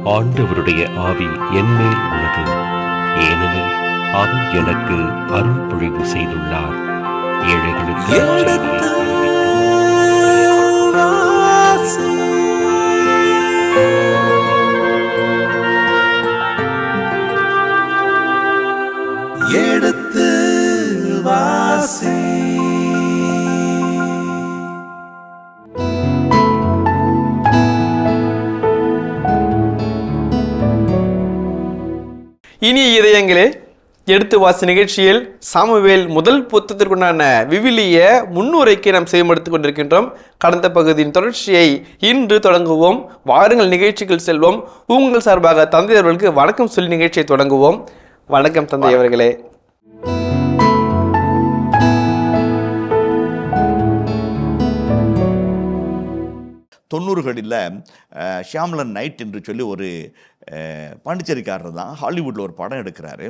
ஆண்டவருடைய ஆவி என்மேல் உள்ளது, ஏனெனில் அவர் எனக்கு அருள் பொழிவு செய்துள்ளார். ஏழைகளுக்கு எடுத்து வாசி. இனிய இதயங்களே, எடுத்து வாசி நிகழ்ச்சியில் சாமுவேல் முதல் புத்தகத்திற்குண்டான விவிலிய முன்னுரைக்கு நாம் செய்யப்படுத்திக் கொண்டிருக்கின்றோம். கடந்த பகுதியின் தொடர்ச்சியை இன்று தொடங்குவோம். வாருங்கள் நிகழ்ச்சிகள் செல்வோம். உங்கள் சார்பாக தந்தை அவர்களுக்கு வணக்கம் சொல்லி நிகழ்ச்சியை தொடங்குவோம். வணக்கம் தந்தை அவர்களே. தொண்ணூறுகளில் ஷியாம்லன் நைட் என்று சொல்லி ஒரு பாண்டிச்சேரிக்காரர் தான் ஹாலிவுட்டில் ஒரு படம் எடுக்கிறாரு.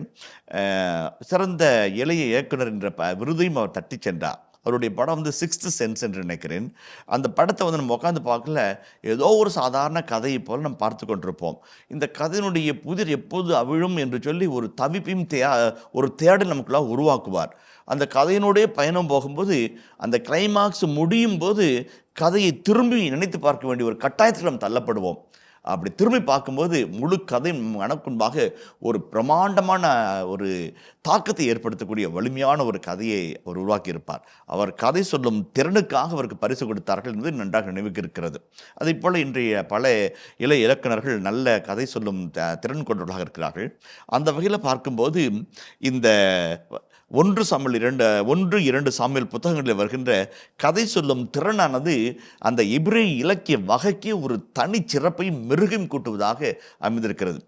சிறந்த இளைய இயக்குனர் என்ற விருதையும் அவர் தட்டி சென்றார். அவருடைய படம் வந்து சிக்ஸ்த் சென்ஸ் என்று நினைக்கிறேன். அந்த படத்தை வந்து நம்ம உட்காந்து பார்க்கல, ஏதோ ஒரு சாதாரண கதையை போல் நம்ம பார்த்து கொண்டிருப்போம். இந்த கதையினுடைய புதிர் எப்போது அவிழும் என்று சொல்லி ஒரு தவிப்பையும் ஒரு தேடல் நமக்குள்ள உருவாக்குவார். அந்த கதையினுடைய பயணம் போகும்போது அந்த கிளைமாக்ஸ் முடியும் போது கதையை திரும்பி நினைத்து பார்க்க வேண்டிய ஒரு கட்டாயத்தில் நம்ம தள்ளப்படுவோம். அப்படி திரும்பி பார்க்கும்போது முழு கதை மனக்குன்பாக ஒரு பிரமாண்டமான ஒரு தாக்கத்தை ஏற்படுத்தக்கூடிய வலிமையான ஒரு கதையை அவர் உருவாக்கியிருப்பார். அவர் கதை சொல்லும் திறனுக்காக அவருக்கு பரிசு கொடுத்தார்கள் என்பது நன்றாக நினைவுக்கு இருக்கிறது. அதே போல் இன்றைய பல இளைய இலக்குனர்கள் நல்ல கதை சொல்லும் திறன் கொண்டவர்களாக இருக்கிறார்கள். அந்த வகையில் பார்க்கும்போது இந்த 1 சாமுவேல் புத்தகங்களில் வருகின்ற கதை சொல்லும் திறனானது அந்த எபிரேய இலக்கிய வகைக்கு ஒரு தனி சிறப்பையும் மெருகையும் கூட்டுவதாக அமைந்திருக்கிறது.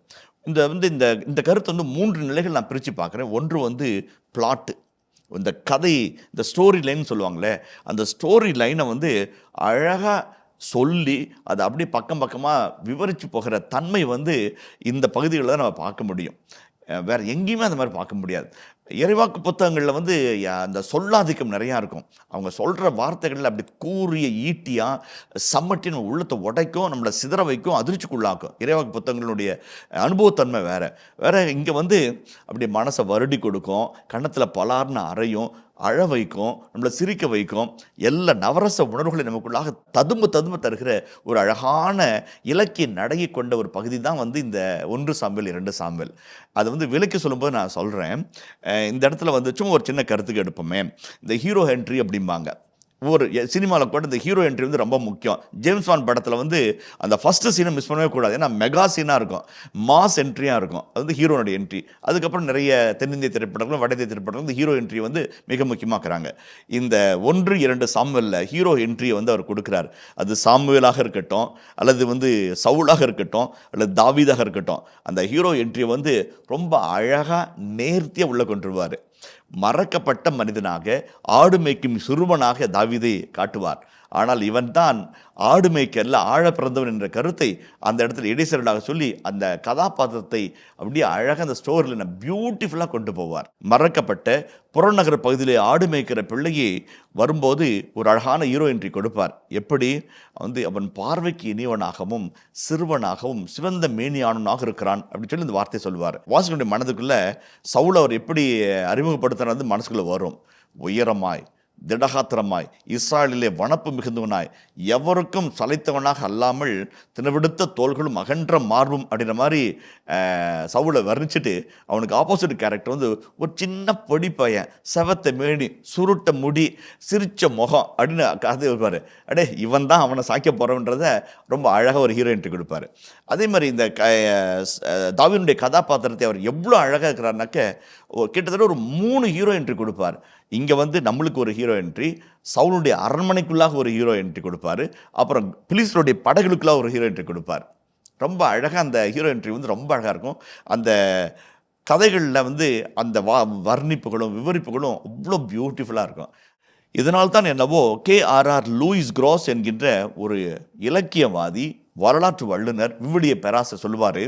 இந்த கருத்து வந்து 3 நிலைகள் நான் பிரித்து பார்க்குறேன். ஒன்று வந்து பிளாட்டு, இந்த கதை, இந்த ஸ்டோரி லைன் சொல்லுவாங்களே, அந்த ஸ்டோரி லைனை வந்து அழகாக சொல்லி அதை அப்படியே பக்கமாக விவரித்து போகிற தன்மை வந்து இந்த பகுதிகளில் தான் நம்ம பார்க்க முடியும். வேறு எங்கேயுமே அந்த மாதிரி பார்க்க முடியாது. இறைவாக்கு புத்தகங்களில் வந்து அந்த சொல்லாதிக்கம் நிறையா இருக்கும். அவங்க சொல்கிற வார்த்தைகளில் அப்படி கூறிய ஈட்டியாக சம்மட்டி நம்ம உள்ளத்தை உடைக்கும், நம்மளை சிதற வைக்கும், அதிர்ச்சிக்குள்ளாக்கும். இறைவாக்கு புத்தகங்களுடைய அனுபவத்தன்மை வேறு. இங்கே வந்து அப்படி மனசை வருடி கொடுக்கும், கன்னத்தில் பலார்னு அறையும், அழ வைக்கும், நம்மளை சிரிக்க வைக்கும். எல்லா நவரச உணர்வுகளை நமக்குள்ளாக ததும்ப தருகிற ஒரு அழகான இலக்கிய நடையை கொண்ட ஒரு பகுதி தான் வந்து இந்த 1 சாமுவேல் 2 சாமுவேல். அதை வந்து விலக்கி சொல்லும்போது நான் சொல்கிறேன். இந்த இடத்துல வந்து சும்மா ஒரு சின்ன கருத்துக்கு எடுப்போமே, இந்த ஹீரோ என்ட்ரி அப்படிம்பாங்க. ஒரு சினிமாவில் கூட இந்த ஹீரோ என்ட்ரி வந்து ரொம்ப முக்கியம். ஜேம்ஸ் பாண்ட் படத்தில் வந்து அந்த ஃபஸ்ட்டு சீனை மிஸ் பண்ணவே கூடாது. ஏன்னா மெகா சீனாக இருக்கும், மாஸ் என்ட்ரியாக இருக்கும். அது வந்து ஹீரோனுடைய என்ட்ரி. அதுக்கப்புறம் நிறைய தென்னிந்திய திரைப்படங்களும் வட இந்திய திரைப்படங்களும் இந்த ஹீரோ என்ட்ரி வந்து மிக முக்கியமாக்குறாங்க. இந்த 1-2 சாமுவேலில் ஹீரோ என்ட்ரியை வந்து அவர் கொடுக்குறார். அது சாமுவேலாக இருக்கட்டும், அல்லது வந்து சவுலாக இருக்கட்டும், அல்லது தாவீதாக இருக்கட்டும், அந்த ஹீரோ என்ட்ரியை வந்து ரொம்ப அழகாக நேர்த்தியாக உள்ளே கொண்டுருவார். மறக்கப்பட்ட மனிதனாக, ஆடு மேய்க்கும் சிறுவனாக தாவீதை காட்டுவார். ஆனால் இவன் தான் ஆடு மேய்க்கல்ல ஆழ பிறந்தவன் என்ற கருத்தை அந்த இடத்துல இடைசரலாக சொல்லி அந்த கதாபாத்திரத்தை அப்படியே அழகாக அந்த ஸ்டோரியில் பியூட்டிஃபுல்லாக கொண்டு போவார். மறக்கப்பட்ட புறநகர் பகுதியிலே ஆடு மேய்க்கிற பிள்ளையை வரும்போது ஒரு அழகான ஹீரோ என்ட்ரி கொடுப்பார். எப்படி வந்து அவன் பார்வைக்கு இனியவனாகவும் சிறுவனாகவும் சிவந்த மேனியானவனாக இருக்கிறான் அப்படின்னு சொல்லி இந்த வார்த்தை சொல்லுவார். வாசகனுடைய மனதுக்குள்ள சவுல் அவர் எப்படி அறிமுகப்படுத்துறது மனசுக்குள்ள வரும். உயரமாய், திடகாத்திரமாய், இஸ்ராயலிலே வனப்பு மிகுந்தவனாய், எவருக்கும் சளைத்தவனாக அல்லாமல் தினவிடுத்த தோள்களும் அகன்ற மார்பும் அப்படின்ற மாதிரி சவுலை வர்ணிச்சுட்டு அவனுக்கு ஆப்போசிட் கேரக்டர் வந்து ஒரு சின்ன பொடி பையன், செவத்த மேனி, சுருட்ட முடி, சிரிச்ச முகம் அப்படின்னு அது இருப்பார். அடே இவன் தான் அவனை சாய்க்க போகிறவன்றத ரொம்ப அழகாக ஒரு ஹீரோ என்ட்ரி கொடுப்பார். அதே மாதிரி இந்த தாவீதுடைய கதாபாத்திரத்தை அவர் எவ்வளோ அழகாக இருக்கிறாருனாக்க கிட்டத்தட்ட ஒரு 3 ஹீரோ என்ட்ரி கொடுப்பார். இங்கே வந்து நம்மளுக்கு ஒரு ஹீரோ என்ட்ரி, சவுலுடைய அரண்மனைக்குள்ளாக ஒரு ஹீரோ என்ட்ரி கொடுப்பார், அப்புறம் பிலிஸ்தருடைய படகுகளுக்குள்ளாக ஒரு ஹீரோ என்ட்ரி கொடுப்பார். ரொம்ப அழகாக அந்த ஹீரோ என்ட்ரி வந்து ரொம்ப அழகாக இருக்கும். அந்த கதைகளில் வந்து அந்த வர்ணிப்புகளும் விவரிப்புகளும் அவ்வளோ பியூட்டிஃபுல்லாக இருக்கும். இதனால்தான் என்னவோ KRR லூயிஸ் கிராஸ் என்கின்ற ஒரு இலக்கியவாதி, வரலாற்று வல்லுனர், விவிலிய பேராசை சொல்லுவார்,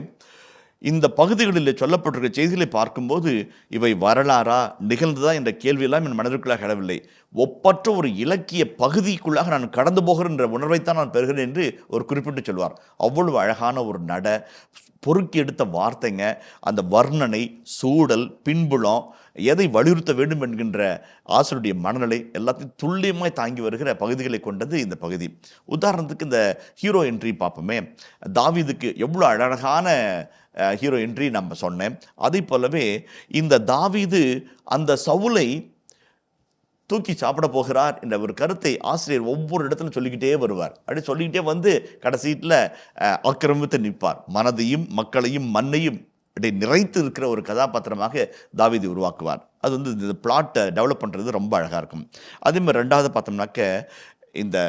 இந்த பகுதிகளில் சொல்லப்பட்டிருக்க செய்திகளை பார்க்கும்போது இவை வரலாறா நிகழ்ந்ததா என்ற கேள்வியெல்லாம் என் மனதிற்குள்ளாக எழவில்லை. ஒப்பற்ற ஒரு இலக்கிய பகுதிக்குள்ளாக நான் கடந்து போகிறேன் என்ற உணர்வைத்தான் நான் பெறுகிறேன் என்று ஒரு குறிப்பிட்டு சொல்வார். அவ்வளவு அழகான ஒரு பொறுக்கி எடுத்த வார்த்தைங்க. அந்த வர்ணனை, சூழல், பின்புலம், எதை வலியுறுத்த வேண்டும் என்கின்ற ஆசிரியருடைய மனநிலை எல்லாத்தையும் துல்லியமாய் தாங்கி வருகிற பகுதிகளை கொண்டது இந்த பகுதி. உதாரணத்துக்கு இந்த ஹீரோ என்ட்ரி பார்ப்போமே. தாவீதுக்கு எவ்வளோ அழகான ஹீரோ என்ட்ரி நம்ம சொன்னேன். அதே போலவே இந்த தாவீது அந்த சவுலை தூக்கி சாப்பிட போகிறார் என்ற ஒரு கருத்தை ஆசிரியர் ஒவ்வொரு இடத்துல சொல்லிக்கிட்டே வருவார். அப்படி சொல்லிக்கிட்டே வந்து கடைசீட்டில் ஆக்கிரமித்து நிற்பார். மனதையும் மக்களையும் மண்ணையும் அப்படி நிறைத்து இருக்கிற ஒரு கதாபாத்திரமாக தாவீது உருவாக்குவார். அது வந்து இந்த பிளாட்டை டெவலப் பண்ணுறது ரொம்ப அழகாக இருக்கும். அதே மாதிரி ரெண்டாவது பார்த்தோம்னாக்க இந்த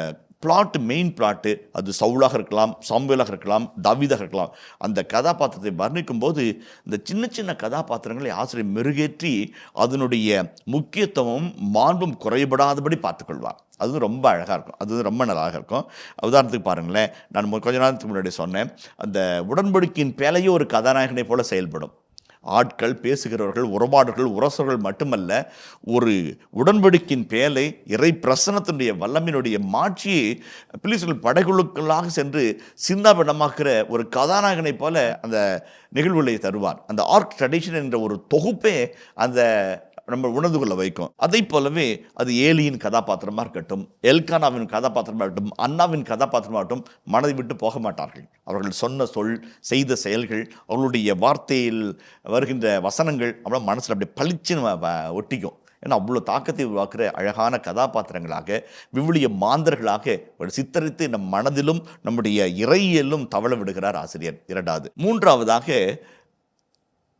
மெயின் பிளாட்டு அது சவுலாக இருக்கலாம், சாமுவேலாக இருக்கலாம், தாவீதாக இருக்கலாம். அந்த கதாபாத்திரத்தை வர்ணிக்கும் போது இந்த சின்ன சின்ன கதாபாத்திரங்களை ஆசிரியர் மெருகேற்றி அதனுடைய முக்கியத்துவமும் மாண்பும் குறைபடாதபடி பார்த்துக்கொள்வார். அது ரொம்ப அழகாக இருக்கும். அது ரொம்ப நல்லாக இருக்கும். உதாரணத்துக்கு பாருங்களேன், நான் கொஞ்ச நேரத்துக்கு முன்னாடி சொன்னேன், அந்த உடன்படிக்கையின் பேலையே ஒரு கதாநாயகனை போல செயல்படும். ஆட்கள், பேசுகிறவர்கள், உறவாடர்கள், உரசர்கள் மட்டுமல்ல, ஒரு உடன்படிக்கையின் பேலை இறை பிரசனத்தினுடைய வல்லமையினுடைய மாட்சியை பிலிஸ்தீன் படைகளுக்களாக சென்று சின்னாபின்னமாக்குற ஒரு கதாநாயகனை போல அந்த நிகழ்வுகளை தருவார். அந்த ஆர்க் ட்ரெடிஷன் என்ற ஒரு தொகுப்பே அந்த நம்ம உணர்ந்து கொள்ள வைக்கும். அதை போலவே அது ஏலியின் கதாபாத்திரமாக இருக்கட்டும், எல்கானாவின் கதாபாத்திரமாக இருக்கட்டும், அண்ணாவின் கதாபாத்திரமாகட்டும் மனதை விட்டு போக மாட்டார்கள். அவர்கள் சொன்ன சொல், செய்த செயல்கள், அவர்களுடைய வார்த்தையில் வருகின்ற வசனங்கள் அவ்வளோ மனசில் அப்படியே பளிச்சுன்னு ஒட்டிக்கும். ஏன்னா அவ்வளோ தாக்கத்தை உருவாக்குற அழகான கதாபாத்திரங்களாக, விவிலிய மாந்தர்களாக சித்தரித்து நம் மனதிலும் நம்முடைய இறையிலும் தவள விடுகிறார் ஆசிரியர். இரண்டாவது. மூன்றாவதாக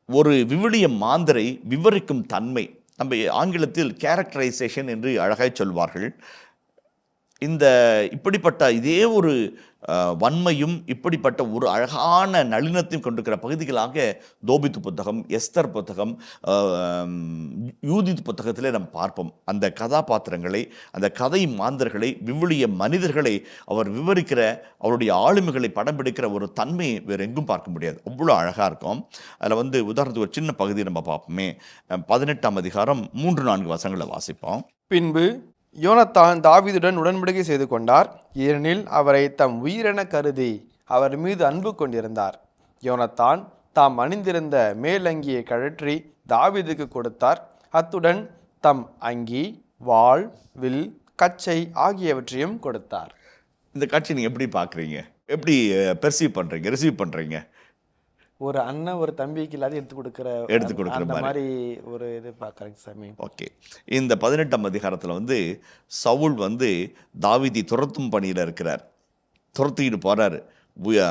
ஒரு விவிலிய மாந்தரை விவரிக்கும் தன்மை, நம்ம ஆங்கிலத்தில் கேரக்டரைசேஷன் என்று அழகாய் சொல்வார்கள். இப்படிப்பட்ட இதே ஒரு வன்மையும் இப்படிப்பட்ட ஒரு அழகான நளினத்தையும் கொண்டிருக்கிற பகுதிகளாக தோபித்து புத்தகம், எஸ்தர் புத்தகம், யூதித் புத்தகத்திலே நம்ம பார்ப்போம். அந்த கதாபாத்திரங்களை, அந்த கதை மாந்தர்களை, விவிலிய மனிதர்களை அவர் விவரிக்கிற, அவருடைய ஆளுமைகளை படம் பிடிக்கிற ஒரு தன்மை வேறு எங்கும் பார்க்க முடியாது. அவ்வளோ அழகாக இருக்கும். அதில் உதாரணத்துக்கு ஒரு சின்ன பகுதியை நம்ம பார்ப்போமே. 18ஆம் அதிகாரம் 3-4 வசனங்களை வாசிப்போம். பின்பு யோனத்தான் தாவீதுடன் உடன்படிக்கை செய்து கொண்டார், ஏனெனில் அவரை தம் உயிரென கருதி அவர் மீது அன்பு கொண்டிருந்தார். யோனத்தான் தாம் அணிந்திருந்த மேலங்கியை கழற்றி தாவீதுக்கு கொடுத்தார். அத்துடன் தம் அங்கி, வாள், வில், கச்சை ஆகியவற்றையும் கொடுத்தார். இந்த காட்சி நீங்கள் எப்படி பார்க்குறீங்க? எப்படி ரிசீவ் பண்ணுறீங்க? ஒரு அண்ணன் ஒரு தம்பிக்கு இல்லாத எடுத்து கொடுக்குற மாதிரி ஒரு இது பார்க்குறேங்க சாமி. ஓகே. இந்த 18ஆம் அதிகாரத்தில் சவுல் தாவீதை துரத்தும் பணியில் இருக்கிறார். துரத்திக்கிட்டு போகிறாரு.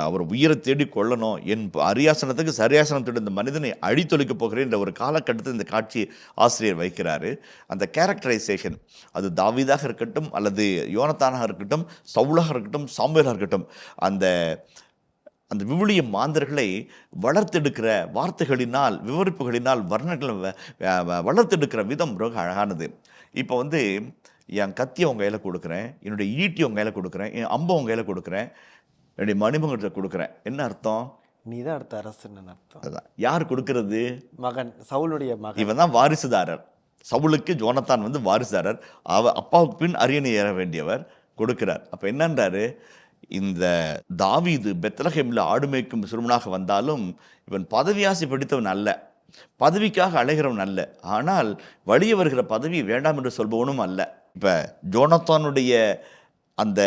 அவர் உயிரை தேடி கொள்ளணும், என் அரியாசனத்துக்கு சரியாசனம் தேடி இந்த மனிதனை அழித்தொழிக்க போகிறேன் என்ற ஒரு காலகட்டத்தில் இந்த காட்சி ஆசிரியர் வைக்கிறாரு. அந்த கேரக்டரைசேஷன், அது தாவீதாக இருக்கட்டும், அல்லது யோனத்தானாக இருக்கட்டும், சவுலாக இருக்கட்டும், சாமுவேலாக இருக்கட்டும், அந்த விவிலிய மாந்தர்களை வளர்த்தெடுக்கிற வார்த்தைகளினால், விவரிப்புகளினால், வர்ணங்களை வளர்த்தெடுக்கிற விதம் ரொம்ப அழகானது. இப்போ என் கத்தியை உங்கள் கையில் கொடுக்குறேன், என்னுடைய ஈட்டியை உங்கள் கையில் கொடுக்குறேன், என் அம்பை உங்கள் கையில் கொடுக்குறேன், என்னுடைய மணிமகத்தை கொடுக்குறேன். என்ன அர்த்தம்? நீ தான் அடுத்த அரசுன்னு அர்த்தம். அதுதான். யார் கொடுக்கறது? மகன், சவுலுடைய மகன். இவன் தான் வாரிசுதாரர். சவுலுக்கு ஜோனத்தான் வாரிசுதாரர். அப்பாவுக்கு பின் அரியணை ஏற வேண்டியவர் கொடுக்கிறார். அப்போ என்னன்றாரு, இந்த தாவீது பெத்லகேமில் ஆடு மேய்க்கும் சிறுவனாக வந்தாலும் இவன் பதவியாசி படித்தவன் அல்ல, பதவிக்காக அழைகிறவன் அல்ல, ஆனால் வழியே வருகிற பதவி வேண்டாம் என்று சொல்பவனும் அல்ல. இப்போ ஜோனத்தானுடைய அந்த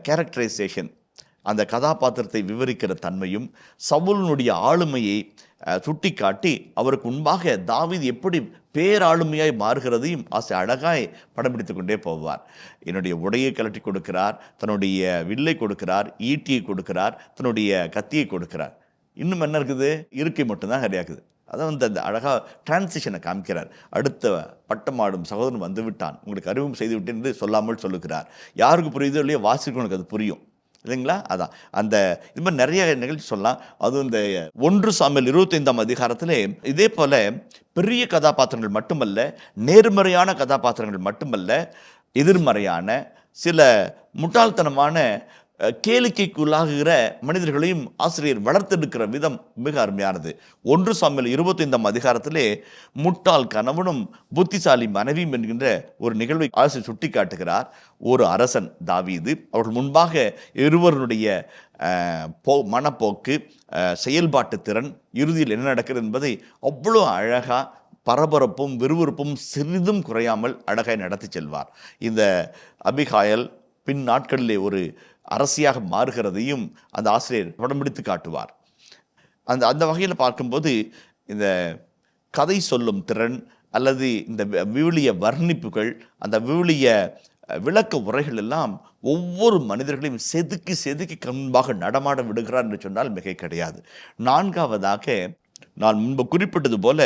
கேரக்டரைசேஷன், அந்த கதாபாத்திரத்தை விவரிக்கிற தன்மையும், சவுலினுடைய ஆளுமையை சுட்டி காட்டி அவருக்கு முன்பாக தாவீது எப்படி பேராளுமையாய் மாறுகிறதையும் அழகாய் படம் பிடித்து கொண்டே போவார். என்னுடைய உடையை கலட்டி கொடுக்கிறார், தன்னுடைய வில்லை கொடுக்கிறார், ஈட்டியை கொடுக்கிறார், தன்னுடைய கத்தியை கொடுக்கிறார். இன்னும் என்ன இருக்குது? இருக்கை மட்டும்தான் கிடையாக்குது. அதான் அந்த அழகாக டிரான்சிஷனை காமிக்கிறார். அடுத்த பட்டமாடும் சகோதரன் வந்து விட்டான், உங்களுக்கு அறிவும் செய்து விட்டேன் என்று சொல்லாமல் சொல்லுகிறார். யாருக்கு புரியுதோ இல்லையோ வாசிக்கிறவனுக்கு அது புரியும் இல்லைங்களா? அதான் அந்த இது மாதிரி நிறைய நிகழ்ச்சி சொல்லலாம். அதுவும் இந்த 1 சாமுவேல் 25ஆம் அதிகாரத்தில் இதே போல பெரிய கதாபாத்திரங்கள் மட்டுமல்ல, நேர்மறையான கதாபாத்திரங்கள் மட்டுமல்ல, எதிர்மறையான சில முட்டாள்தனமான கேளிக்கைக்குள்ளாகுகிற மனிதர்களையும் ஆசிரியர் வளர்த்தெடுக்கிற விதம் மிக அருமையானது. 1 சாமுவேல் 25 அதிகாரத்திலே முட்டாள் கணவனும் புத்திசாலி மனைவியும் என்கின்ற ஒரு நிகழ்வை ஆசிரியர் சுட்டி காட்டுகிறார். ஒரு அரசன் தாவீது, அவர்கள் முன்பாக இருவருடைய மனப்போக்கு, செயல்பாட்டு திறன், இறுதியில் என்ன நடக்கிறது என்பதை அவ்வளோ அழகாக பரபரப்பும் விறுவிறுப்பும் சிறிதும் குறையாமல் அழகாய் நடத்தி செல்வார். இந்த அபிகாயல் பின் நாட்களிலே ஒரு அரசியாக மாறுகிறதையும் அந்த ஆசிரியர் படம் பிடித்து காட்டுவார். அந்த வகையில் பார்க்கும்போது இந்த கதை சொல்லும் திறன் அல்லது இந்த விவிலிய வர்ணிப்புகள், அந்த விவிலிய விளக்க உரைகள் எல்லாம் ஒவ்வொரு மனிதர்களையும் செதுக்கி செதுக்கி கண்பாக நடமாட விடுகிறார் என்று சொன்னால் மிகை கிடையாது. 4வதாக நான் முன்பு குறிப்பிட்டது போல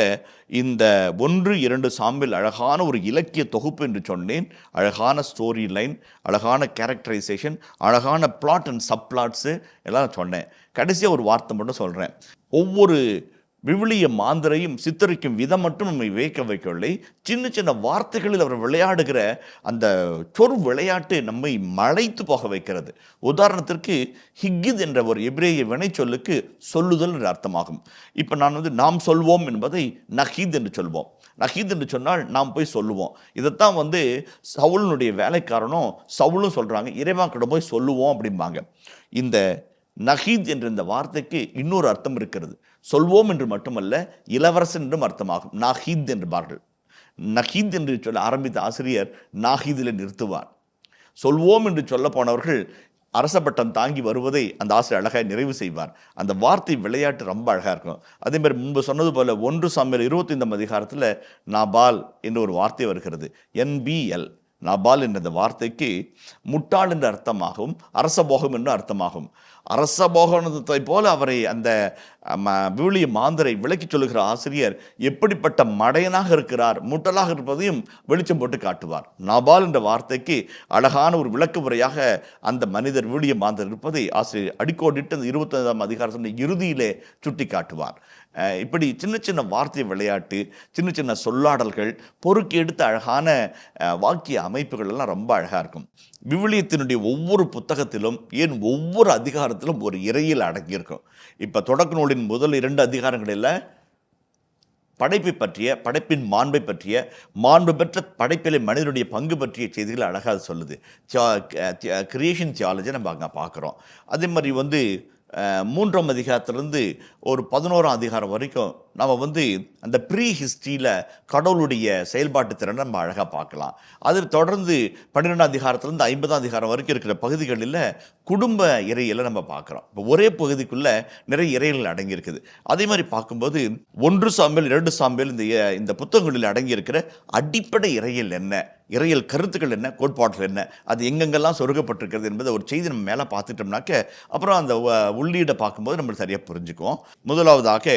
இந்த 1-2 சாமுவேல் அழகான ஒரு இலக்கிய தொகுப்பு என்று சொன்னேன். அழகான ஸ்டோரி லைன், அழகான கேரக்டரைசேஷன், அழகான பிளாட் அண்ட் சப்ளாட்ஸு எல்லாம் சொன்னேன். கடைசியாக ஒரு வார்த்தை மட்டும் சொல்கிறேன். ஒவ்வொரு விவிலிய மாந்தரையும் சித்தரிக்கும் விதம் மட்டும் நம்மை வைக்கவில்லை. சின்ன சின்ன வார்த்தைகளில் அவர் விளையாடுகிற அந்த சொற் விளையாட்டு நம்மை மலைத்து போக வைக்கிறது. உதாரணத்திற்கு ஹிக்கித் என்ற ஒரு எபிரேய வினை சொல்லுக்கு சொல்லுதல் என்ற அர்த்தமாகும். இப்போ நான் நாம் சொல்வோம் என்பதை நஹீத் என்று சொல்வோம். நஹீத் என்று சொன்னால் நாம் போய் சொல்லுவோம். இதைத்தான் சவுலுடைய வேலைக்காரனும் சவுலும் சொல்கிறாங்க, இறைவாக்கிட்ட போய் சொல்லுவோம் அப்படிம்பாங்க. இந்த நஹீத் என்ற இந்த வார்த்தைக்கு இன்னொரு அர்த்தம் இருக்கிறது. சொல்வோம் என்று மட்டுமல்ல, இளவரசன் என்றும் அர்த்தமாகும். நாஹீத் என்பார்கள். நஹீத் என்று சொல்ல ஆரம்பித்த ஆசிரியர் நாஹீதில் நிறுத்துவார். சொல்வோம் என்று சொல்ல போனவர்கள் அரச பட்டம் தாங்கி வருவதை அந்த ஆசிரியர் அழகாக நிறைவு செய்வார். அந்த வார்த்தை விளையாட்டு ரொம்ப அழகாக இருக்கும். அதே மாதிரி முன்பு சொன்னது போல 1 சாமுவேல் 25 அதிகாரத்தில் நாபால் என்று ஒரு வார்த்தை வருகிறது. NBL, நாபால் என்ற வார்த்தைக்கு முட்டாள் என்ற அர்த்தமாகும், அரசபோகம் என்று அர்த்தமாகும். அரசபோகத்தை போல அவரை அந்த விவிலிய மாந்தரை விளக்கி சொல்லுகிற ஆசிரியர் எப்படிப்பட்ட மடையனாக இருக்கிறார், முட்டலாக இருப்பதையும் வெளிச்சம் போட்டு காட்டுவார். நாபால் என்ற வார்த்தைக்கு அழகான ஒரு விளக்கு முறையாக அந்த மனிதர் விவிலிய மாந்தர் இருப்பதை ஆசிரியர் அடிக்கோடிட்டு அந்த 25 அதிகாரத்தின் இறுதியிலே சுட்டி காட்டுவார். இப்படி சின்ன சின்ன வார்த்தை விளையாட்டு, சின்ன சின்ன சொல்லாடல்கள், பொறுக்கி எடுத்த அழகான வாக்கிய அமைப்புகள் எல்லாம் ரொம்ப அழகாக இருக்கும். விவிலியத்தினுடைய ஒவ்வொரு புத்தகத்திலும், ஏன் ஒவ்வொரு அதிகாரத்திலும் ஒரு இறையில் அடங்கியிருக்கும். இப்போ தொடக்க நூலின் முதல் 2 அதிகாரங்களில் படைப்பை பற்றிய, படைப்பின் மாண்பை பற்றிய, மாண்பு பெற்ற படைப்பிலே மனிதனுடைய பங்கு பற்றிய செய்திகள் அழகாக சொல்லுது. கிரியேஷன் தியாலஜி நம்ம அங்கே பார்க்குறோம். அதே மாதிரி 3ஆம் அதிகாரத்திலிருந்து ஒரு 11ஆம் அதிகாரம் வரைக்கும் நம்ம அந்த ப்ரீ ஹிஸ்ட்ரியில் கடவுளுடைய செயல்பாட்டு திறனை நம்ம அழகாக பார்க்கலாம். அதில் தொடர்ந்து 12ஆம் அதிகாரத்திலிருந்து 50ஆம் அதிகாரம் வரைக்கும் இருக்கிற பகுதிகளில் குடும்ப இறையில நம்ம பார்க்குறோம். இப்போ ஒரே பகுதிக்குள்ளே நிறைய இறைகள் அடங்கியிருக்குது. அதே மாதிரி பார்க்கும்போது 1 சாமுவேல் 2 சாமுவேல் இந்த புத்தகங்களில் அடங்கியிருக்கிற அடிப்படை இறையில் என்ன, இறையல் கருத்துக்கள் என்ன, கோட்பாடுகள் என்ன, அது எங்கெங்கெல்லாம் சொருகப்பட்டிருக்கிறது என்பதை ஒரு செய்தி நம்ம மேலே பார்த்துட்டோம்னாக்க அப்புறம் அந்த உள்ளீடை பார்க்கும்போது நம்ம சரியாக புரிஞ்சுக்குவோம். முதலாவதாக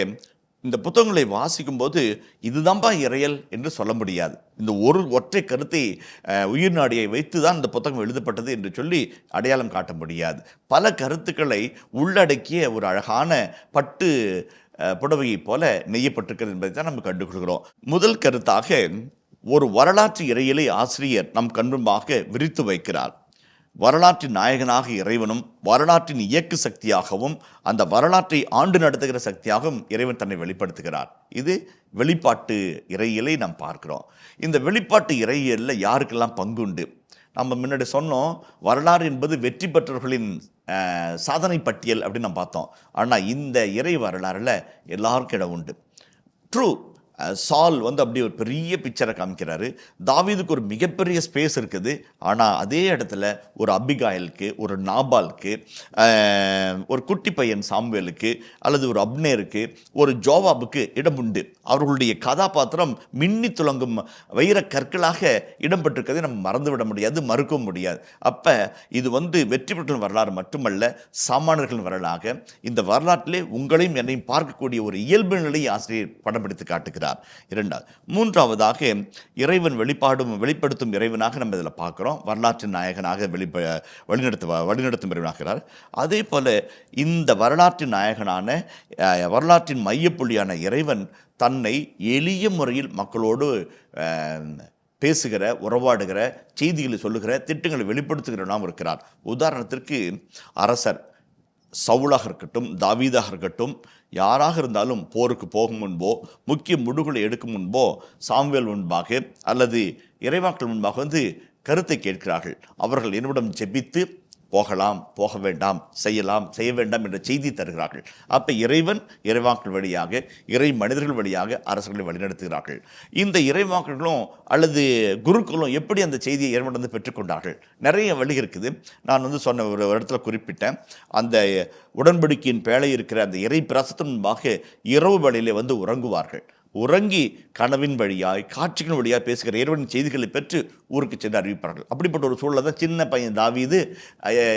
இந்த புத்தகங்களை வாசிக்கும்போது இதுதான்பா இறையல் என்று சொல்ல முடியாது. இந்த ஒற்றை கருத்தை உயிர் நாடியை வைத்து தான் இந்த புத்தகம் எழுதப்பட்டது என்று சொல்லி அடையாளம் காட்ட முடியாது. பல கருத்துக்களை உள்ளடக்கிய ஒரு அழகான பட்டு புடவையை போல நெய்யப்பட்டிருக்கிறது என்பதை தான் நம்ம கண்டுகொள்கிறோம். முதல் கருத்தாக ஒரு வரலாற்று இறையலை ஆசிரியர் நம் கண்முன்பாக விரித்து வைக்கிறார். வரலாற்றின் நாயகனாக இறைவனும் வரலாற்றின் இயக்கு சக்தியாகவும் அந்த வரலாற்றை ஆண்டு நடத்துகிற சக்தியாகவும் இறைவன் தன்னை வெளிப்படுத்துகிறார். இது வெளிப்பாட்டு இறையியலை நாம் பார்க்கிறோம். இந்த வெளிப்பாட்டு இறையியலில் யாருக்கெல்லாம் பங்குண்டு? நம்ம முன்னாடி சொன்னோம், வரலாறு என்பது வெற்றி பெற்றவர்களின் சாதனை பட்டியல் அப்படின்னு நம்ம பார்த்தோம். ஆனால் இந்த இறை வரலாறில் எல்லாருக்கும் இடம் உண்டு. ட்ரூ, சால் அப்படி ஒரு பெரிய பிக்சரை காமிக்கிறாரு. தாவீதுக்கு ஒரு மிகப்பெரிய ஸ்பேஸ் இருக்குது. ஆனால் அதே இடத்துல ஒரு அபிகாயலுக்கு, ஒரு நாபாலுக்கு, ஒரு குட்டி பையன் சாமுவேலுக்கு, அல்லது ஒரு அப்னேருக்கு, ஒரு ஜோவாபுக்கு இடம் உண்டு. அவர்களுடைய கதாபாத்திரம் மின்னி துளங்கும் வைர கற்களாக இடம்பெற்றிருக்கதை நம்ம மறந்துவிட முடியாது, மறுக்கவும் முடியாது. அப்போ இது வெற்றி பெற்ற வரலாறு மட்டுமல்ல, சாமானியர்களின் வரலாறாக இந்த வரலாற்றிலே உங்களையும் என்னையும் பார்க்கக்கூடிய ஒரு இயல்பு நிலையை ஆசிரியர் படம் பிடித்து காட்டுகிறார். மூன்றாவதாக இறைவன் வெளிப்படுத்தும் இறைவனாக நம்ம இதில் பார்க்கிறோம். வரலாற்றின் நாயகனாக வழிநடத்தும் இறைவனாகிறார். அதே போல இந்த வரலாற்றின் நாயகனான, வரலாற்றின் மையப்புள்ளியான இறைவன் தன்னை எளிய முறையில் மக்களோடு பேசுகிற, உறவாடுகிற, செய்திகளை சொல்லுகிற, திட்டங்களை வெளிப்படுத்துகிறவனாகவும் இருக்கிறார். உதாரணத்திற்கு அரசர் சவுலாக இருக்கட்டும், தாவீதாக இருக்கட்டும், யாராக இருந்தாலும் போருக்கு போகும் முன்போ, முக்கிய முடிவுகளை எடுக்கும் முன்போ சாமுவேல் முன்பாக அல்லது இறைவாக்கள் முன்பாக வந்து கருத்தை கேட்கிறார்கள். அவர்கள் என்னிடம் ஜெபித்து போகலாம், போக வேண்டாம், செய்யலாம், செய்ய வேண்டாம் என்ற செய்தி தருகிறார்கள். அப்போ இறைவன் இறைவாக்கள் வழியாக, இறை மனிதர்கள் வழியாக அரசர்களை வழிநடத்துகிறார்கள். இந்த இறைவாக்களும் அல்லது குருக்களும் எப்படி அந்த செய்தியை இறைவனிடம் பெற்றுக்கொண்டார்கள்? நிறைய வழி இருக்குது. நான் வந்து சொன்ன ஒரு இடத்துல குறிப்பிட்டேன், அந்த உடன்படிக்கையின் பேழை இருக்கிற அந்த இறை பிரசத்தின் முன்பாக இரவு வேளையிலே வந்து உறங்குவார்கள். உறங்கி கனவின் வழியாய், காட்சிகளின் வழியாக பேசுகிற இறைவனின் செய்திகளை பெற்று ஊருக்கு சென்று அறிவிப்பார்கள். அப்படிப்பட்ட ஒரு சூழலை தான் சின்ன பையன் தாவீது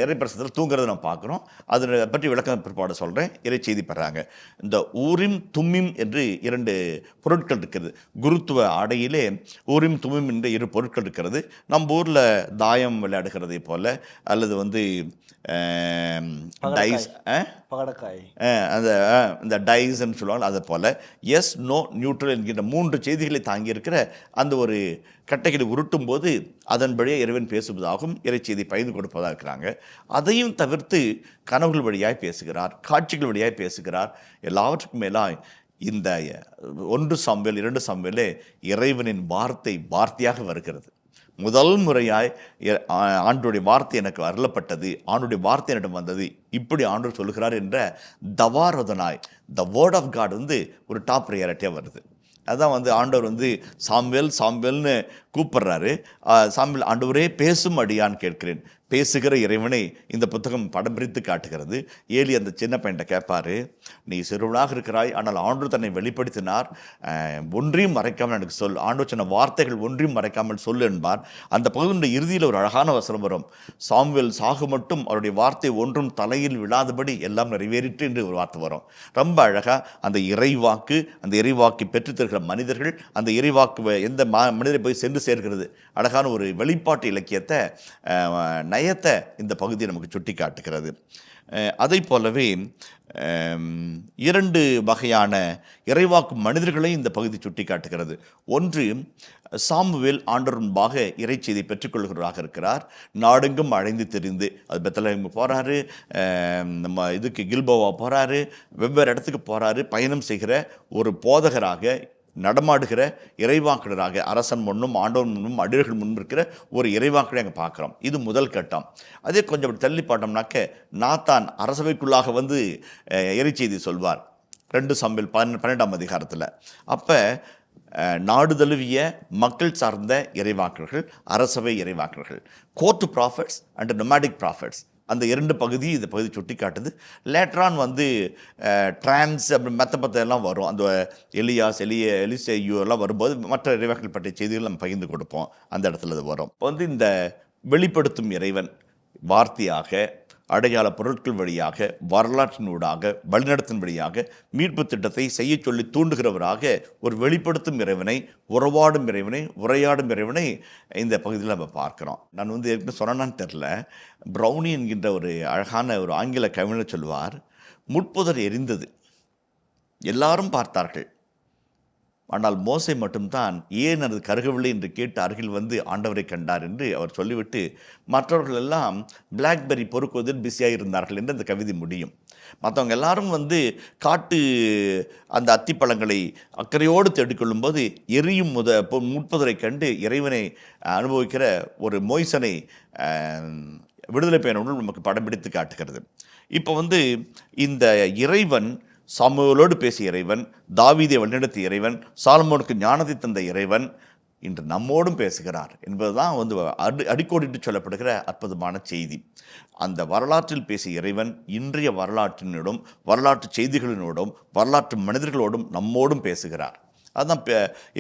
இறைப்பிரசத்தில் தூங்குறதை நம்ம பார்க்குறோம். அதை பற்றி விளக்கம் பிற்பாடு சொல்கிறேன். இறை செய்தி பெறாங்க. இந்த ஊரிம் தும்மிம் என்று 2 பொருட்கள் இருக்கிறது. குருத்துவ ஆடையிலே ஊரிம் தும்மிம் என்ற 2 பொருட்கள் இருக்கிறது. நம்ம ஊரில் தாயம் விளையாடுகிறதை போல அல்லது வந்து டைஸ், அந்த டைஸ்ன்னு சொல்லுவாங்க, அதை போல எஸ், நோ, நியூட்ரல் என்கின்ற 3 செய்திகளை தாங்கியிருக்கிற அந்த ஒரு கட்டைகளை உருட்டும் போது அதன்படியே இறைவன் பேசுவதாகவும் இறை செய்தி பகிர்ந்து கொடுப்பதாக இருக்கிறாங்க. அதையும் தவிர்த்து கனவுகள் வழியாய் பேசுகிறார், காட்சிகள் வழியாய் பேசுகிறார். எல்லாவற்றுக்கும் மேலாய் இந்த 1 சாமுவேல் 2 சாமுவேலே இறைவனின் வார்த்தையாக வருகிறது. முதல் முறையாய் ஆண்டுடைய வார்த்தை எனக்கு அருளப்பட்டது, ஆண்டுடைய வார்த்தை என்னிடம் வந்தது, இப்படி ஆண்டு சொல்கிறார் என்ற தவாரதனாய் த வேர்ட் ஆஃப் காட் வந்து ஒரு டாப் ப்ரையாரிட்டியாக வருது. அதுதான் வந்து ஆண்டவர் வந்து சாம்வேல்னு கூப்பிட்றாரு. சாம்வேல், ஆண்டவரே பேசும் அடியான்னு கேட்கிறேன். பேசுகிற இறைவனை இந்த புத்தகம் படம் பிரித்து காட்டுகிறது. ஏலி அந்த சின்ன பையன்கிட்ட கேட்பார், நீ சிறுவனாக இருக்கிறாய், ஆனால் ஆண்டவர் தன்னை வெளிப்படுத்தினார், ஒன்றையும் மறைக்காமல் எனக்கு சொல், ஆண்டவர் சொன்ன வார்த்தைகள் ஒன்றையும் மறைக்காமல் சொல் என்பார். அந்த பகுதியுடைய இறுதியில் ஒரு அழகான வசனம் வரும், சாமுவேல் சாகு மட்டும் அவருடைய வார்த்தை ஒன்றும் தலையில் விழாதபடி எல்லாம் நிறைவேறிட்டு என்று ஒரு வார்த்தை வரும். ரொம்ப அழகாக அந்த இறைவாக்கை பெற்றுத் தருகிற மனிதர்கள், அந்த இறைவாக்கு எந்த மனிதரை போய் சென்று சேர்கிறது, அழகான ஒரு வெளிப்பாட்டு இலக்கியத்தை, நயத்தை இந்த பகுதியை நமக்கு சுட்டி காட்டுகிறது. அதை போலவே 2 வகையான இறைவாக்கு மனிதர்களை இந்த பகுதி சுட்டி காட்டுகிறது. ஒன்று, சாமுவேல் ஆண்டவர் முன்பாக இறைச்செய்தியை பெற்றுக்கொள்கிறவராக இருக்கிறார். நாடெங்கும் அழைந்து தெரிந்து, அது பெத்லகேம் போகிறாரு, நம்ம இதுக்கு கில்போவா போகிறாரு, வெவ்வேறு இடத்துக்கு போகிறாரு, பயணம் செய்கிற ஒரு போதகராக, நடமாடுகிற இறைவாக்கினராக, அரசன் முன்னும் ஆண்டவன் முன்னும் அடியர்கள் முன்பு இருக்கிற ஒரு இறைவாக்கினை அங்கே பார்க்குறோம். இது முதல் கட்டம். அதே கொஞ்சம் தள்ளி பார்த்தோம்னாக்க நாத்தான் அரசவைக்குள்ளாக வந்து இறைச்செய்தி சொல்வார் 2 சாமுவேல் 12ஆம் அதிகாரத்தில். அப்போ நாடு தழுவிய மக்கள் சார்ந்த இறைவாக்கினர்கள், அரசவை இறைவாக்கினர்கள், court prophets and nomadic prophets, அந்த 2 பகுதி இந்த பகுதி சுட்டி காட்டுது. லேட்டரான் வந்து ட்ரான்ஸ் அப்படி மற்ற எல்லாம் வரும். அந்த எலிசேயு எல்லாம் வரும்போது மற்ற இறைவாக்கள் பற்றிய செய்திகள் நம்ம பகிர்ந்து கொடுப்போம். அந்த இடத்துல அது வரும். வந்து இந்த வெளிப்படுத்தும் இறைவன் வார்த்தையாக, அடையாள பொருட்கள் வழியாக, வரலாற்றினூடாக, வழிநடத்தின் வழியாக மீட்பு திட்டத்தை செய்ய சொல்லி தூண்டுகிறவராக ஒரு வெளிப்படுத்தும் இறைவனை, உறவாடும் இறைவனை, உரையாடும் இறைவனை இந்த பகுதியில் நம்ம பார்க்குறோம். நான் வந்து ஏற்கனவே சொன்னான்னு தெரில, ப்ரௌனி என்கின்ற ஒரு அழகான ஒரு ஆங்கில கவிஞர் சொல்வார், முட்புதர் எரிந்தது, எல்லாரும் பார்த்தார்கள், ஆனால் மோசே மட்டும்தான் ஏன் அது கருகவில்லை என்று கேட்டு அருகில் வந்து ஆண்டவரை கண்டார் என்று அவர் சொல்லிவிட்டு மற்றவர்கள் எல்லாம் பிளாக்பெர்ரி பொறுக்குவதில் பிஸியாக இருந்தார்கள் என்று அந்த கவிதை முடியும். மற்றவங்க எல்லாரும் வந்து காட்டு அந்த அத்திப்பழங்களை அக்கறையோடு தேடிக்கொள்ளும்போது எரியும் முட்புதரை கண்டு இறைவனை அனுபவிக்கிற ஒரு மோய்சனை விடுதலை பயணம் நமக்கு படம் பிடித்து காட்டுகிறது. இப்போ வந்து இந்த இறைவன் சாமுவேலோடு பேசிய இறைவன், தாவீதை வழிநடத்திய இறைவன், சாலமோனுக்கு ஞானத்தை தந்த இறைவன் இன்று நம்மோடும் பேசுகிறார் என்பதுதான் வந்து அடிக்கோடிட்டு சொல்லப்படுகிற அற்புதமான செய்தி. அந்த வரலாற்றில் பேசிய இறைவன் இன்றைய வரலாற்றினோடும், வரலாற்று செய்திகளினோடும், வரலாற்று மனிதர்களோடும் நம்மோடும் பேசுகிறார். அதுதான்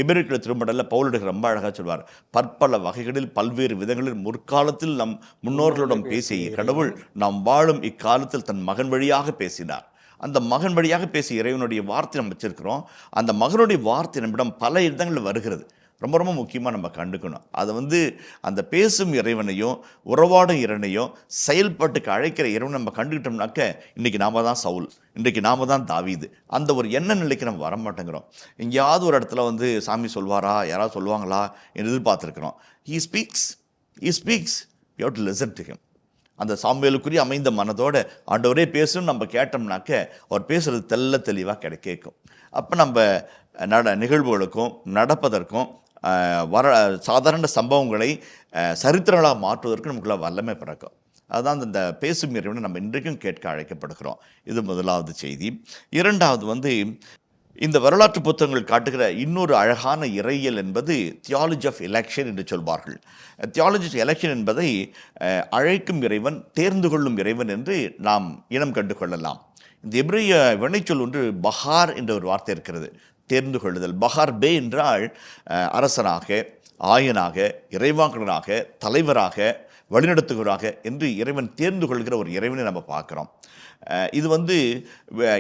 எபிரேய திருமடலில் பவுல் ரொம்ப அழகாக சொல்வார், பற்பல வகைகளில் பல்வேறு விதங்களில் முற்காலத்தில் நம் முன்னோர்களிடம் பேசிய கடவுள் நாம் வாழும் இக்காலத்தில் தன் மகன் வழியாக பேசினார். அந்த மகன் வழியாக பேசிய இறைவனுடைய வார்த்தை நம்ம வச்சிருக்கிறோம். அந்த மகனுடைய வார்த்தை நம்மிடம் பல இடங்களில் வருகிறது. ரொம்ப ரொம்ப முக்கியமாக நம்ம கண்டுக்கணும். அதை அந்த பேசும் இறைவனையும் உறவாடும் இறைவனையும் செயல்பாட்டுக்கு அழைக்கிற இறைவனை நம்ம கண்டுக்கிட்டோம்னாக்க இன்றைக்கி நாம தான் சவுல், இன்றைக்கு நாம தான் தாவீது. அந்த ஒரு எண்ண நிலைக்கு நம்ம வரமாட்டேங்கிறோம். எங்கேயாவது ஒரு இடத்துல சாமி சொல்வாரா, யாராவது சொல்லுவாங்களா என்று எதிர்பார்த்துருக்கிறோம். He speaks, you have to listen to him. அந்த சாமுவேலுக்குரிய அமைந்த மனதோட ஆண்டவரே பேசுன்னு நம்ம கேட்டோம்னாக்க அவர் பேசுகிறது தெளிவாக கேட்கும். அப்போ நம்ம நிகழ்வுகளுக்கும் நடப்பதற்கும் சாதாரண சம்பவங்களை சரித்திரங்களாக மாற்றுவதற்கு நமக்குள்ள வல்லமை பிறக்கும். அதுதான் இந்த பேசும் இறைவனை நம்ம இன்றைக்கும் கேட்க அழைக்கப்படுகிறோம். இது முதலாவது செய்தி. இரண்டாவது இந்த வரலாற்று புத்தகங்கள் காட்டுகிற இன்னொரு அழகான இறையியல் என்பது தியாலஜி ஆஃப் எலெக்ஷன் என்று சொல்வார்கள். தியாலஜி ஆஃப் எலெக்ஷன் என்பதை அழைக்கும் இறைவன், தேர்ந்து கொள்ளும் இறைவன் என்று நாம் இனம் கண்டு கொள்ளலாம். இந்த எபிரேய வினைச்சொல் ஒன்று பஹார் என்ற ஒரு வார்த்தை இருக்கிறது, தேர்ந்து கொள்ளுதல். பஹார் பே என்றால் அரசனாக, ஆயனாக, இறைவாக்கனாக, தலைவராக, வழிநடத்துகிறாக என்று இறைவன் தேர்ந்து கொள்கிற ஒரு இறைவனை நம்ம பார்க்குறோம். இது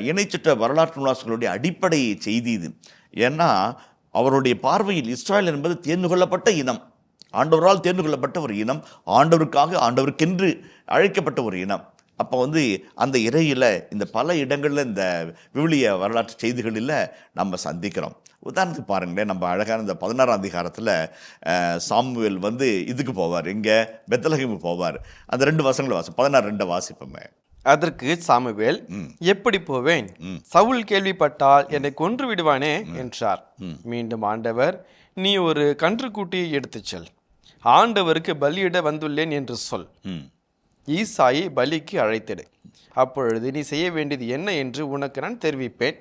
இணைச்சட்ட வரலாற்று நூலாசிரியர்களுடைய அடிப்படை செய்தி இது. ஏன்னா அவருடைய பார்வையில் இஸ்ராயல் என்பது தேர்ந்து கொள்ளப்பட்ட இனம், ஆண்டவரால் தேர்ந்து கொள்ளப்பட்ட ஒரு இனம், ஆண்டவருக்கென்று அழைக்கப்பட்ட ஒரு இனம். அப்போ அந்த இறையில் இந்த பல இடங்களில் இந்த விவிலிய வரலாற்று செய்திகளில் நம்ம சந்திக்கிறோம். உதாரணத்துக்கு பாருங்களேன், நம்ம அழகான இந்த 16ஆம் அதிகாரத்தில் சாமுவேல் இதுக்கு போவார், இங்கே பெத்லகேமுக்கு போவார். அந்த 2 வசனங்களை 16 வாசிப்போமே. அதற்கு சாமுவேல், எப்படி போவேன்? சவுல் கேள்விப்பட்டால் என்னை கொன்று விடுவானே என்றார். மீண்டும் ஆண்டவர், நீ ஒரு கன்றுக்குட்டியை எடுத்துச் செல், ஆண்டவருக்கு பலியிட வந்துள்ளேன் என்று சொல், ஈசாயை பலிக்கு அழைத்திடு, அப்பொழுது நீ செய்ய வேண்டியது என்ன என்று உனக்கு நான் தெரிவிப்பேன்,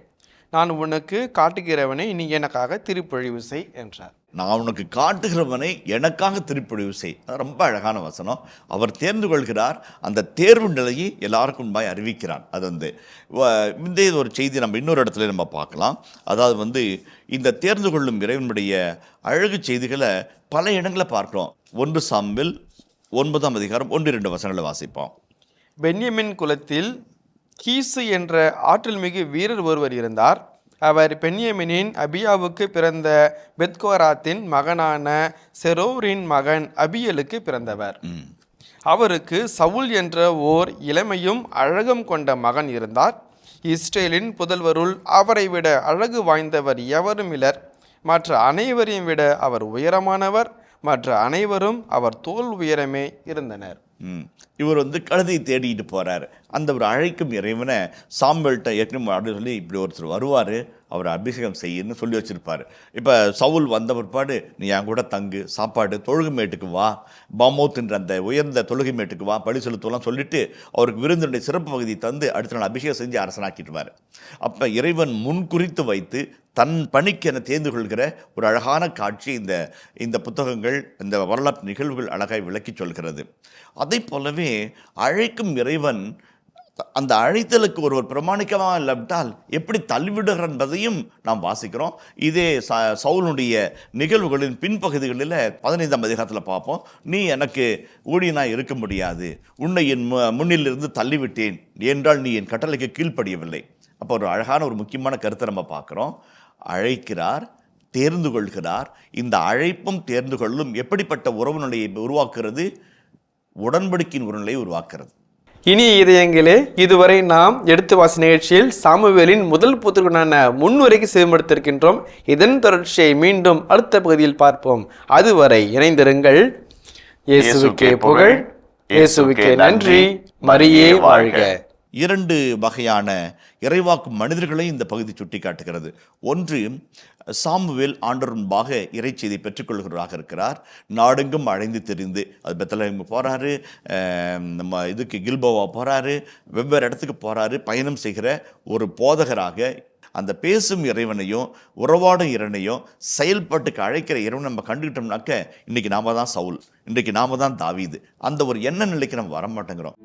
நான் உனக்கு காட்டுகிறவனை நீ எனக்காக திருப்பொழிவு செய் என்றார். நான் உனக்கு காட்டுகிறவனை எனக்காக திருப்பொழிவு செய். ரொம்ப அழகான வசனம். அவர் தேர்ந்து கொள்கிறார், அந்த தேர்வு நிலையை எல்லாருக்கும் முன்பாய் அறிவிக்கிறார். அது இந்த ஒரு செய்தி நம்ம இன்னொரு இடத்துல நம்ம பார்க்கலாம். அதாவது இந்த தேர்ந்து கொள்ளும் இறைவனுடைய அழகு செய்திகளை பல இடங்களை பார்க்கிறோம். 1 சாமுவேல் 9ஆம் அதிகாரம் 1-2 வசனங்களை வாசிப்போம். பென்யமின் குலத்தில் கீசு என்ற ஆற்றல் மிகு வீரர் ஒருவர் இருந்தார். அவர் பென்யமினின் அபியாவுக்கு பிறந்த பெத்கோராத்தின் மகனான செரோரின் மகன் அபியலுக்கு பிறந்தவர். அவருக்கு சவுல் என்ற ஓர் இளமையும் அழகும் கொண்ட மகன் இருந்தார். இஸ்ரேலின் புதல்வருள் அவரை விட அழகு வாய்ந்தவர் எவரும் இலர். மற்ற அனைவரையும் விட அவர் உயரமானவர், மற்ற அனைவரும் அவர் தோல் உயரமே இருந்தனர். இவர் கழுதை தேடிட்டு போகிறார். அந்த ஒரு அழைக்கும் இறைவனை சாமுவேல்கிட்ட ஏற்கனவே அப்படின்னு சொல்லி இப்படி ஒருத்தர் வருவார், அவரை அபிஷேகம் செய்யன்னு சொல்லி வச்சுருப்பார். இப்போ சவுல் வந்த பிற்பாடு நீ என் கூட தங்கு, சாப்பாடு, தொழுகுமேட்டுக்கு வா, பாமோத்துன்ற அந்த உயர்ந்த தொழுகுமேட்டுக்கு வா, பழி செலுத்தலாம் சொல்லிட்டு அவருக்கு விருந்தினுடைய சிறப்பு பகுதி தந்து அடுத்த நாள் அபிஷேகம் செஞ்சு அரசனாக்கிட்டுவார். அப்போ இறைவன் முன்குறித்து வைத்து தன் பணிக்கு என தேர்ந்து கொள்கிற ஒரு அழகான காட்சி இந்த புத்தகங்கள், இந்த வரலாற்று நிகழ்வுகள் அழகாய் விளக்கி சொல்கிறது. அதை போலவே அழைக்கும் இறைவன் அந்த அழைத்தலுக்கு ஒருவர் பிரமாணிக்கமாக இல்லாவிட்டால் எப்படி தள்ளிவிடுகிறார் என்பதையும் நாம் வாசிக்கிறோம். இதே சவுலுடைய நிகழ்வுகளின் பின்பகுதிகளில் 15ஆம் அதிகாரத்தில் பார்ப்போம். நீ எனக்கு ஊழியனாய் இருக்க முடியாது, உன்னை என் முன்னிலிருந்து தள்ளிவிட்டேன் என்றால் நீ என் கட்டளைக்கு கீழ்ப்படியவில்லை. அப்போ ஒரு அழகான ஒரு முக்கியமான கருத்தை நம்ம பார்க்குறோம். அழைக்கிறார், தேர்ந்து கொள்கிறார். இந்த அழைப்பும் தேர்ந்து கொள்ளும் எப்படிப்பட்ட உறவு நிலையை உருவாக்குறது? உடன்படிக்கையின் ஒரு நிலையை உருவாக்குறது. இனிய இதயங்களே, இதுவரை நாம் எடுத்து வாசி நிகழ்ச்சியில் சாமுவேலின் முதல் புத்தகமான முன்னுரைக்கு செவிமடுத்திருக்கின்றோம். இதன் தொடர்ச்சியை மீண்டும் அடுத்த பகுதியில் பார்ப்போம். அதுவரை இணைந்திருங்கள். இயேசுவுக்கே புகழ், இயேசுவுக்கே நன்றி, மரியே வாழ்க. 2 வகையான இறைவாக்கு மனிதர்களை இந்த பகுதி சுட்டி காட்டுகிறது. ஒன்று, சாமுவேல் ஆண்டவர் முன்பாக இறைச்செய்தியை பெற்றுக்கொள்கிறவராக இருக்கிறார். நாடெங்கும் அழைந்து தெரிந்து அது பெத்லகேம் போகிறாரு, நம்ம கில்போவா போகிறாரு, வெவ்வேறு இடத்துக்கு போகிறாரு, பயணம் செய்கிற ஒரு போதகராக அந்த பேசும் இறைவனையும் உறவாடும் இறைவனையும் செயல்பாட்டுக்கு அழைக்கிற இறைவனை நம்ம கண்டுக்கிட்டோம்னாக்க இன்றைக்கி நாம தான் சவுல், இன்றைக்கு நாம தான் தாவீது. அந்த ஒரு எண்ண நிலைக்கு நம்ம வரமாட்டேங்கிறோம்.